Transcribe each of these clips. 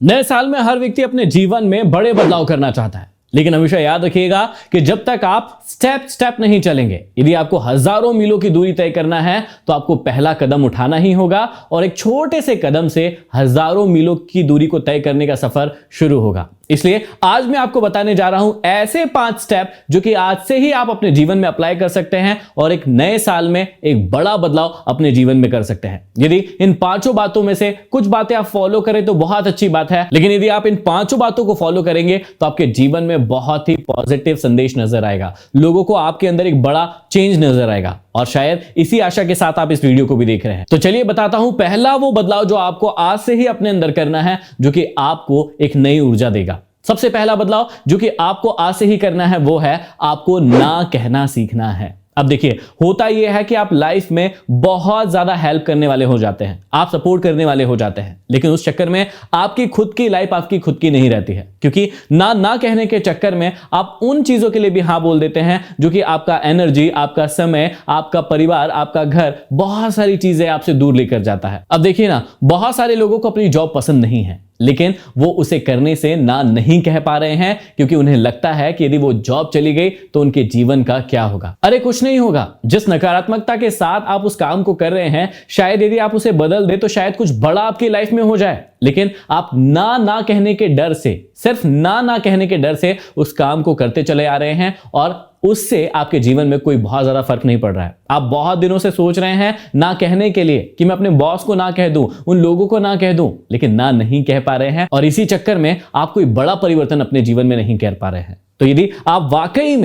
नए साल में हर व्यक्ति अपने जीवन में बड़े बदलाव करना चाहता है, लेकिन हमेशा याद रखिएगा कि जब तक आप स्टेप स्टेप नहीं चलेंगे, यदि आपको हजारों मीलों की दूरी तय करना है तो आपको पहला कदम उठाना ही होगा और एक छोटे से कदम से हजारों मीलों की दूरी को तय करने का सफर शुरू होगा। इसलिए आज मैं आपको बताने जा रहा हूं ऐसे 5 स्टेप जो कि आज से ही आप अपने जीवन में अप्लाई कर सकते हैं और एक नए साल में एक बड़ा बदलाव अपने जीवन में कर सकते हैं। यदि इन 5 बातों में से कुछ बातें आप फॉलो करें तो बहुत अच्छी बात है, लेकिन यदि आप इन 5 बातों को फॉलो करेंगे तो आपके जीवन में बहुत ही पॉजिटिव संदेश नजर आएगा, लोगों को आपके अंदर एक बड़ा चेंज नजर आएगा और शायद इसी आशा के साथ आप इस वीडियो को भी देख रहे हैं। तो चलिए बताता हूं पहला वो बदलाव जो आपको आज से ही अपने अंदर करना है, जो कि आपको एक नई ऊर्जा देगा। सबसे पहला बदलाव जो कि आपको आज से ही करना है वो है आपको ना कहना सीखना है। अब देखिए, होता यह है कि आप लाइफ में बहुत ज्यादा हेल्प करने वाले हो जाते हैं, आप सपोर्ट करने वाले हो जाते हैं, लेकिन उस चक्कर में आपकी खुद की लाइफ आपकी खुद की नहीं रहती है, क्योंकि ना कहने के चक्कर में आप उन चीजों के लिए भी हाँ बोल देते हैं जो कि आपका एनर्जी, आपका समय, आपका परिवार, आपका घर, बहुत सारी चीजें आपसे दूर लेकर जाता है। अब देखिए ना, बहुत सारे लोगों को अपनी जॉब पसंद नहीं है, लेकिन वो उसे करने से ना नहीं कह पा रहे हैं क्योंकि उन्हें लगता है कि यदि वो जॉब चली गई तो उनके जीवन का क्या होगा। अरे कुछ नहीं होगा, जिस नकारात्मकता के साथ आप उस काम को कर रहे हैं, शायद यदि आप उसे बदल दे तो शायद कुछ बड़ा आपकी लाइफ में हो जाए, लेकिन आप ना कहने के डर से, सिर्फ ना कहने के डर से उस काम को करते चले आ रहे हैं और उससे आपके जीवन में कोई बहुत ज्यादा फर्क नहीं पड़ रहा है। आप बहुत दिनों से सोच रहे हैं ना कहने के लिए कि मैं अपने बॉस को ना कह दूं, उन लोगों को ना कह दूं, लेकिन ना नहीं कह पा रहे हैं और इसी चक्कर में आप कोई बड़ा परिवर्तन अपने जीवन में नहीं कर पा रहे हैं। तो यदि आप वाकई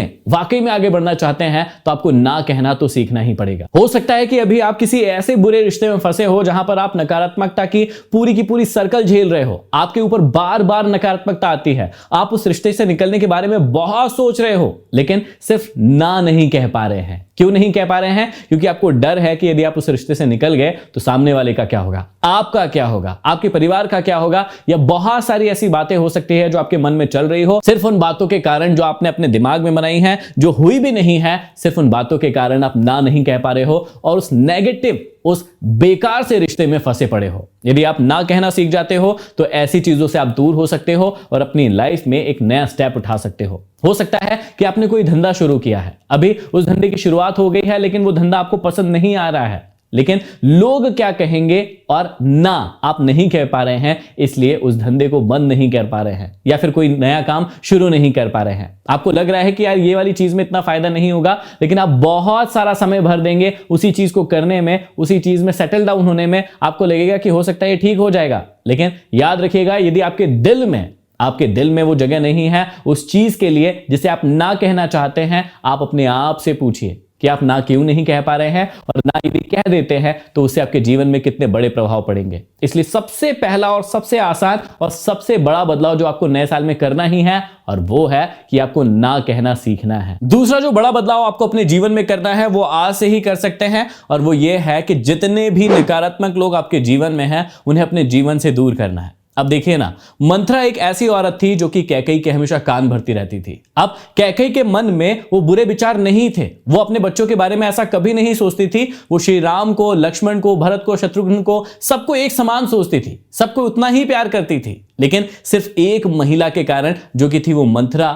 में आगे बढ़ना चाहते हैं तो आपको ना कहना तो सीखना ही पड़ेगा। हो सकता है कि अभी आप किसी ऐसे बुरे रिश्ते में फंसे हो जहां पर आप नकारात्मकता की पूरी सर्कल झेल रहे हो, आपके ऊपर बार बार नकारात्मकता आती है, आप उस रिश्ते से निकलने के बारे में बहुत सोच रहे हो, लेकिन सिर्फ ना नहीं कह पा रहे हैं। क्यों नहीं कह पा रहे हैं? क्योंकि आपको डर है कि यदि आप उस रिश्ते से निकल गए तो सामने वाले का क्या होगा, आपका क्या होगा, आपके परिवार का क्या होगा, या बहुत सारी ऐसी बातें हो सकती है जो आपके मन में चल रही हो, सिर्फ उन बातों के कारण जो आपने अपने दिमाग में बनाई है, जो हुई भी नहीं है, सिर्फ उन बातों के कारण आप ना नहीं कह पा रहे हो और उस नेगेटिव, उस बेकार से रिश्ते में फंसे पड़े हो। यदि आप ना कहना सीख जाते हो तो ऐसी चीजों से आप दूर हो सकते हो और अपनी लाइफ में एक नया स्टेप उठा सकते हो सकता है कि आपने कोई धंधा शुरू किया है, अभी उस धंधे की शुरुआत हो गई है, लेकिन वो धंधा आपको पसंद नहीं आ रहा है, लेकिन लोग क्या कहेंगे और ना आप नहीं कह पा रहे हैं, इसलिए उस धंधे को बंद नहीं कर पा रहे हैं या फिर कोई नया काम शुरू नहीं कर पा रहे हैं। आपको लग रहा है कि यार ये वाली चीज में इतना फायदा नहीं होगा, लेकिन आप बहुत सारा समय भर देंगे उसी चीज को करने में, उसी चीज में सेटल डाउन होने में, आपको लगेगा कि हो सकता है ये ठीक हो जाएगा, लेकिन याद रखिएगा यदि आपके दिल में वो जगह नहीं है उस चीज के लिए जिसे आप ना कहना चाहते हैं, आप अपने आप से पूछिए कि आप ना क्यों नहीं कह पा रहे हैं, और ना यदि कह देते हैं तो उससे आपके जीवन में कितने बड़े प्रभाव पड़ेंगे। इसलिए सबसे पहला और सबसे आसान और सबसे बड़ा बदलाव जो आपको नए साल में करना ही है, और वो है कि आपको ना कहना सीखना है। दूसरा जो बड़ा बदलाव आपको अपने जीवन में करना है वो आज से ही कर सकते हैं, और वो ये है कि जितने भी नकारात्मक लोग आपके जीवन में हैं उन्हें अपने जीवन से दूर करना है। अब देखिए ना, मंथरा एक ऐसी औरत थी जो कि कैकेयी के हमेशा कान भरती रहती थी। अब कैकेयी के मन में वो बुरे विचार नहीं थे, वो अपने बच्चों के बारे में ऐसा कभी नहीं सोचती थी। वो श्री राम को, लक्ष्मण को, भरत को, शत्रुघ्न को, सबको एक समान सोचती थी, सबको उतना ही प्यार करती थी, लेकिन सिर्फ एक महिला के कारण जो कि थी वो मंथरा,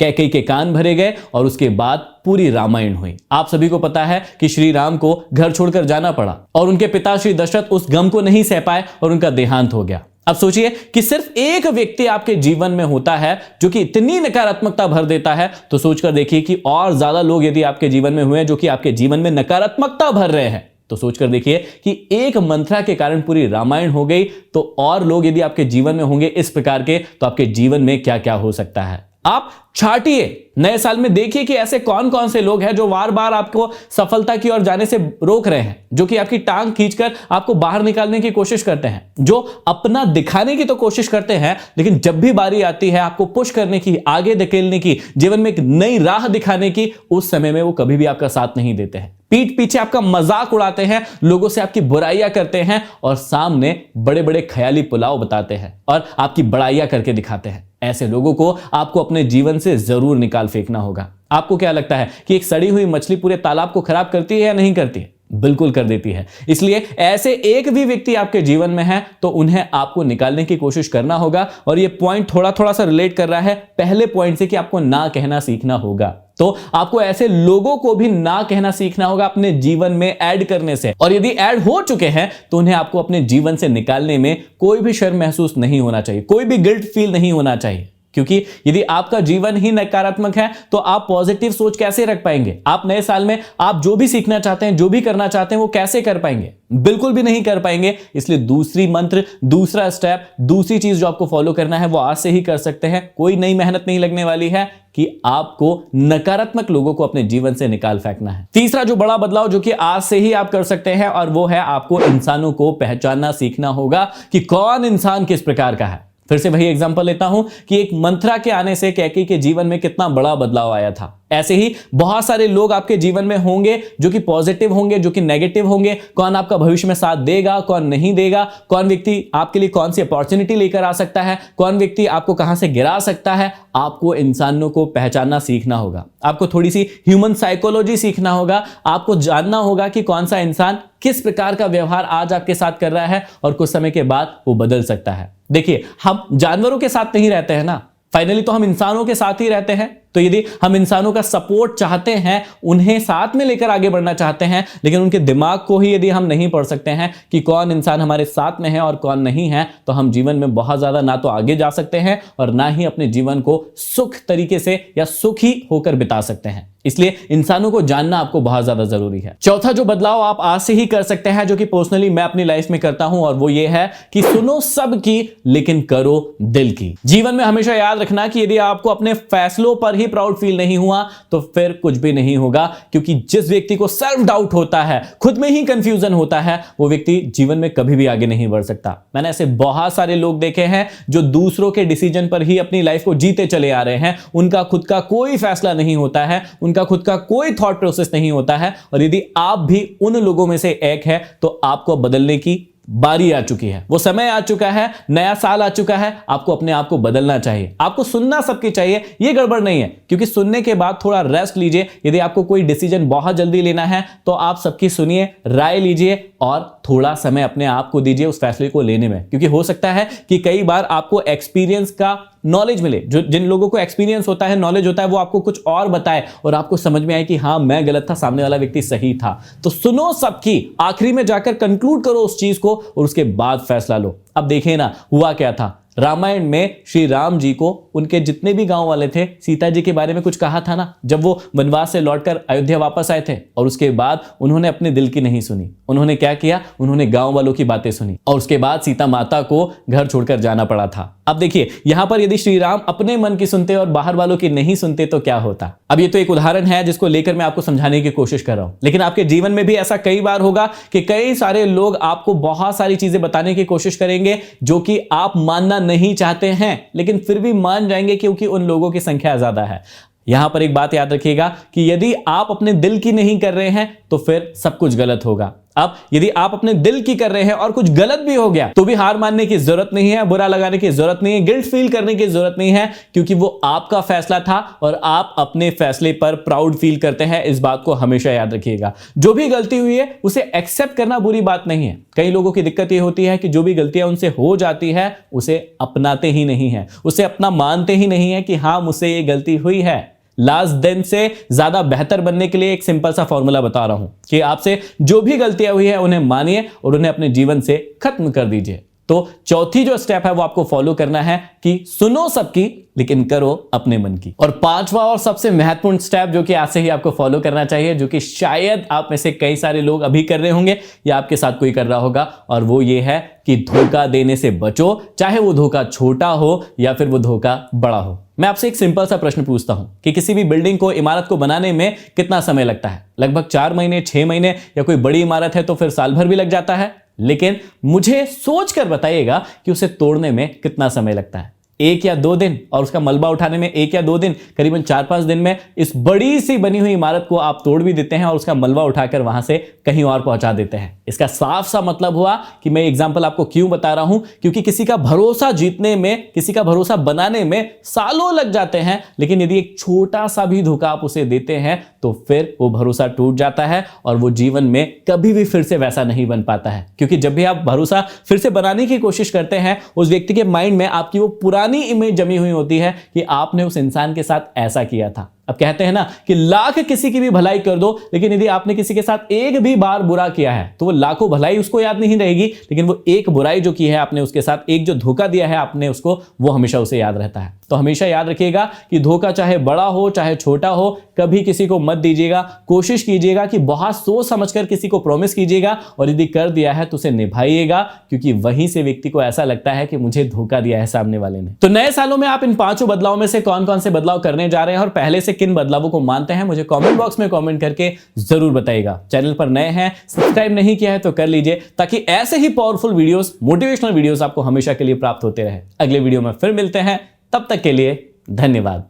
कैकेयी के कान भरे गए और उसके बाद पूरी रामायण हुई। आप सभी को पता है कि श्री राम को घर छोड़कर जाना पड़ा और उनके पिता श्री दशरथ उस गम को नहीं सह पाए और उनका देहांत हो गया। अब सोचिए कि सिर्फ एक व्यक्ति आपके जीवन में होता है जो कि इतनी नकारात्मकता भर देता है, तो सोचकर देखिए कि और ज्यादा लोग यदि आपके जीवन में हुए जो कि आपके जीवन में नकारात्मकता भर रहे हैं, तो सोचकर देखिए कि एक मंथरा के कारण पूरी रामायण हो गई, तो और लोग यदि आपके जीवन में होंगे इस प्रकार के, तो आपके जीवन में क्या क्या हो सकता है। आप छाटिए, नए साल में देखिए कि ऐसे कौन कौन से लोग हैं जो बार बार आपको सफलता की ओर जाने से रोक रहे हैं, जो कि आपकी टांग खींचकर आपको बाहर निकालने की कोशिश करते हैं, जो अपना दिखाने की तो कोशिश करते हैं, लेकिन जब भी बारी आती है आपको पुश करने की, आगे धकेलने की, जीवन में एक नई राह दिखाने की, उस समय में वो कभी भी आपका साथ नहीं देते हैं। पीठ पीछे आपका मजाक उड़ाते हैं, लोगों से आपकी बुराइयां करते हैं और सामने बड़े बड़े ख्याली पुलाव बताते हैं और आपकी बड़ाइयां करके दिखाते हैं। ऐसे लोगों को आपको अपने जीवन से जरूर निकाल फेंकना होगा। आपको क्या लगता है कि एक सड़ी हुई मछली पूरे तालाब को खराब करती है या नहीं करती है? बिल्कुल कर देती है। इसलिए ऐसे एक भी व्यक्ति आपके जीवन में है तो उन्हें आपको निकालने की कोशिश करना होगा। और ये पॉइंट थोड़ा थोड़ा सा रिलेट कर रहा है पहले पॉइंट से कि आपको ना कहना सीखना होगा। तो आपको ऐसे लोगों को भी ना कहना सीखना होगा अपने जीवन में ऐड करने से। और यदि ऐड हो चुके हैं तो उन्हें आपको अपने जीवन से निकालने में कोई भी शर्म महसूस नहीं होना चाहिए, कोई भी गिल्ट फील नहीं होना चाहिए। क्योंकि यदि आपका जीवन ही नकारात्मक है तो आप पॉजिटिव सोच कैसे रख पाएंगे? आप नए साल में आप जो भी सीखना चाहते हैं, जो भी करना चाहते हैं, वो कैसे कर पाएंगे? बिल्कुल भी नहीं कर पाएंगे। इसलिए दूसरी मंत्र, दूसरा स्टेप, दूसरी चीज जो आपको फॉलो करना है वो आज से ही कर सकते हैं। कोई नई मेहनत नहीं लगने वाली है कि आपको नकारात्मक लोगों को अपने जीवन से निकाल फेंकना है। तीसरा जो बड़ा बदलाव जो कि आज से ही आप कर सकते हैं और वो है आपको इंसानों को पहचानना सीखना होगा कि कौन इंसान किस प्रकार का है। फिर से वही एग्जांपल लेता हूं कि एक मंथरा के आने से कैकेयी के जीवन में कितना बड़ा बदलाव आया था। ऐसे ही बहुत सारे लोग आपके जीवन में होंगे जो कि पॉजिटिव होंगे, जो कि नेगेटिव होंगे। कौन आपका भविष्य में साथ देगा, कौन नहीं देगा, कौन व्यक्ति आपके लिए कौन सी अपॉर्चुनिटी लेकर आ सकता है, कौन व्यक्ति आपको कहां से गिरा सकता है। आपको इंसानों को पहचानना सीखना होगा। आपको थोड़ी सी ह्यूमन साइकोलॉजी सीखना होगा। आपको जानना होगा कि कौन सा इंसान किस प्रकार का व्यवहार आज आपके साथ कर रहा है और कुछ समय के बाद वो बदल सकता है। देखिए, हम जानवरों के साथ नहीं रहते हैं ना, फाइनली तो हम इंसानों के साथ ही रहते हैं। तो यदि हम इंसानों का सपोर्ट चाहते हैं, उन्हें साथ में लेकर आगे बढ़ना चाहते हैं, लेकिन उनके दिमाग को ही यदि हम नहीं पढ़ सकते हैं कि कौन इंसान हमारे साथ में है और कौन नहीं है, तो हम जीवन में बहुत ज्यादा ना तो आगे जा सकते हैं और ना ही अपने जीवन को सुख तरीके से या सुखी होकर बिता सकते हैं। इसलिए इंसानों को जानना आपको बहुत ज्यादा जरूरी है। चौथा जो बदलाव आप आज से ही कर सकते हैं, जो कि पर्सनली मैं अपनी लाइफ में करता हूं, और वो ये है कि सुनो सबकी लेकिन करो दिल की। जीवन में हमेशा याद रखना कि यदि आपको अपने फैसलों पर ही प्राउड फील नहीं हुआ तो फिर कुछ भी नहीं होगा। क्योंकि जिस व्यक्ति को सेल्फ डाउट होता है, खुद में ही कंफ्यूजन होता है, वो व्यक्ति जीवन में कभी भी आगे नहीं बढ़ सकता। मैंने ऐसे बहुत सारे लोग देखे हैं जो दूसरों के डिसीजन पर ही अपनी लाइफ को जीते चले आ रहे हैं। उनका खुद का कोई फैसला नहीं होता है, उनका खुद का कोई थॉट प्रोसेस नहीं होता है। और यदि आप भी उन लोगों में से एक है तो आपको बदलने की बारी आ चुकी है, वो समय आ चुका है, नया साल आ चुका है। आपको अपने आप को बदलना चाहिए। आपको सुनना सबकी चाहिए, ये गड़बड़ नहीं है। क्योंकि सुनने के बाद थोड़ा रेस्ट लीजिए। यदि आपको कोई डिसीजन बहुत जल्दी लेना है तो आप सबकी सुनिए, राय लीजिए और थोड़ा समय अपने आप को दीजिए उस फैसले को लेने में। क्योंकि हो सकता है कि कई बार आपको एक्सपीरियंस का नॉलेज मिले। जो जिन लोगों को एक्सपीरियंस होता है, नॉलेज होता है, वो आपको कुछ और बताए और आपको समझ में आए कि हाँ, मैं गलत था, सामने वाला व्यक्ति सही था। तो सुनो सबकी, आखिरी में जाकर कंक्लूड करो उस चीज को और उसके बाद फैसला लो। अब देखिए ना, हुआ क्या था। रामायण में श्री राम जी को उनके जितने भी गांव वाले थे, सीता जी के बारे में कुछ कहा था ना, जब वो वनवास से लौटकर अयोध्या वापस आए थे। और उसके बाद उन्होंने अपने दिल की नहीं सुनी। उन्होंने क्या किया? उन्होंने गांव वालों की बातें सुनी और उसके बाद सीता माता को घर छोड़कर जाना पड़ा था। अब देखिए, यहां पर यदि श्री राम अपने मन की सुनते और बाहर वालों की नहीं सुनते तो क्या होता? अब ये तो एक उदाहरण है जिसको लेकर मैं आपको समझाने की कोशिश कर रहा हूं। लेकिन आपके जीवन में भी ऐसा कई बार होगा कि कई सारे लोग आपको बहुत सारी चीजें बताने की कोशिश करेंगे जो कि आप मानना नहीं चाहते हैं, लेकिन फिर भी मान जाएंगे क्योंकि उन लोगों की संख्या ज्यादा है। यहां पर एक बात याद रखिएगा कि यदि आप अपने दिल की नहीं कर रहे हैं तो फिर सब कुछ गलत होगा। अब यदि आप अपने दिल की कर रहे हैं और कुछ गलत भी हो गया तो भी हार मानने की जरूरत नहीं है, बुरा लगाने की जरूरत नहीं है, गिल्ट फील करने की जरूरत नहीं है। क्योंकि वो आपका फैसला था और आप अपने फैसले पर प्राउड फील करते हैं। इस बात को हमेशा याद रखिएगा। जो भी गलती हुई है उसे एक्सेप्ट करना बुरी बात नहीं है। कई लोगों की दिक्कत यह होती है कि जो भी गलतियां उनसे हो जाती है उसे अपनाते ही नहीं है, उसे अपना मानते ही नहीं है कि हाँ, मुझसे ये गलती हुई है। लास्ट दिन से ज्यादा बेहतर बनने के लिए एक सिंपल सा फॉर्मूला बता रहा हूं कि आपसे जो भी गलतियां हुई है उन्हें मानिए और उन्हें अपने जीवन से खत्म कर दीजिए। तो चौथी जो स्टेप है वो आपको फॉलो करना है कि सुनो सबकी लेकिन करो अपने मन की। और पांचवा और सबसे महत्वपूर्ण स्टेप जो कि आज से ही आपको फॉलो करना चाहिए, जो कि शायद आप में से कई सारे लोग अभी कर रहे होंगे या आपके साथ कोई कर रहा होगा, और वो ये है कि धोखा देने से बचो, चाहे वो धोखा छोटा हो या फिर वो धोखा बड़ा हो। मैं आपसे एक सिंपल सा प्रश्न पूछता हूं कि किसी भी बिल्डिंग को, इमारत को बनाने में कितना समय लगता है? लगभग 4 महीने, 6 महीने, या कोई बड़ी इमारत है तो फिर साल भर भी लग जाता है। लेकिन मुझे सोच कर बताइएगा कि उसे तोड़ने में कितना समय लगता है। 1 या 2 दिन और उसका मलबा उठाने में 1 या 2 दिन, करीबन 4-5 दिन में इस बड़ी सी बनी हुई इमारत को आप तोड़ भी देते हैं और उसका मलबा उठाकर वहां से कहीं और पहुंचा देते हैं। इसका साफ सा मतलब हुआ कि मैं एग्जांपल आपको क्यों बता रहा हूं, क्योंकि किसी का भरोसा जीतने में, किसी का भरोसा बनाने में सालों लग जाते हैं, लेकिन यदि एक छोटा सा भी धोखा आप उसे देते हैं तो फिर वो भरोसा टूट जाता है और वो जीवन में कभी भी फिर से वैसा नहीं बन पाता है। क्योंकि जब भी आप भरोसा फिर से बनाने की कोशिश करते हैं, उस व्यक्ति के माइंड में आपकी वो पुरानी इमेज जमी हुई होती है कि आपने उस इंसान के साथ ऐसा किया था। अब कहते हैं ना कि लाख किसी की भी भलाई कर दो, लेकिन यदि आपने किसी के साथ एक भी बार बुरा किया है तो वो लाखों भलाई उसको याद नहीं रहेगी, लेकिन वो एक बुराई जो की है आपने उसके साथ, एक जो धोखा दिया है आपने उसको, वो हमेशा उसे याद रहता है। तो हमेशा याद रखिएगा कि धोखा चाहे बड़ा हो चाहे छोटा हो, कभी किसी को मत दीजिएगा। कोशिश कीजिएगा कि बहुत सोच समझकर किसी को प्रॉमिस कीजिएगा और यदि कर दिया है तो उसे निभाइएगा, क्योंकि वहीं से व्यक्ति को ऐसा लगता है कि मुझे धोखा दिया है सामने वाले ने। तो नए सालों में आप इन 5 बदलावों में से कौन कौन से बदलाव करने जा रहे हैं और पहले से किन बदलावों को मानते हैं, मुझे कमेंट बॉक्स में कमेंट करके जरूर बताइएगा। चैनल पर नए हैं, सब्सक्राइब नहीं किया है तो कर लीजिए, ताकि ऐसे ही पावरफुल वीडियोस, मोटिवेशनल वीडियोस आपको हमेशा के लिए प्राप्त होते रहे। अगले वीडियो में फिर मिलते हैं, तब तक के लिए धन्यवाद।